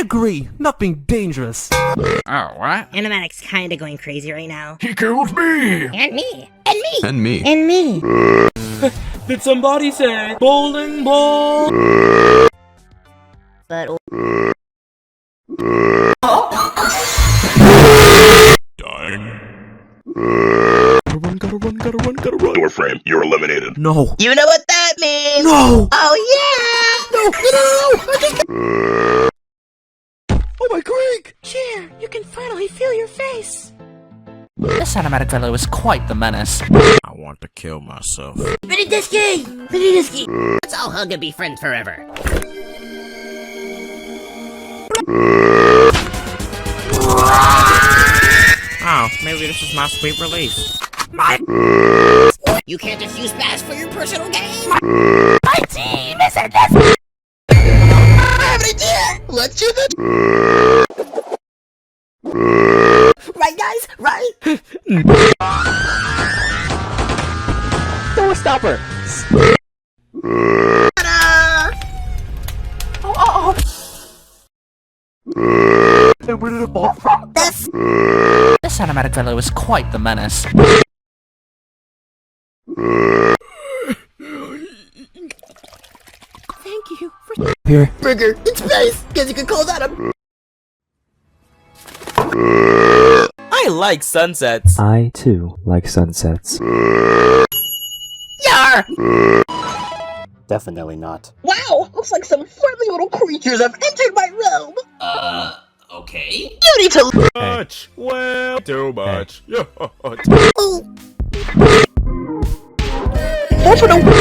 agree, not being dangerous. Oh, what? Animatic's kinda going crazy right now. He killed me! And me! And me! And me. And me! Did somebody say bowling ball? But Dying. Gotta run. Door frame, you're eliminated. No. you know what that means! No! Oh yeah! No! Oh my Greek! Cheer! You can finally feel your face! This animatic fellow is quite the menace. I want to kill myself. Mini Disky! Mini Disky! Let's all hug and be friends forever. Oh, maybe this is my sweet release. You can't just use Bash for your personal gain! My team is in this. I have an idea! Let's do the... Right, guys? Right? Door stopper. Ta-da! Where did it fall from? That's... This animatic fellow is quite the menace. Thank you for... Here. Burger in space! Guess you could call that a... I like sunsets. I, too, like sunsets. Yar! Definitely not. Wow! Looks like some friendly little creatures have entered my realm! Okay. You need to... Much. Well, too much. Oh. Go for the...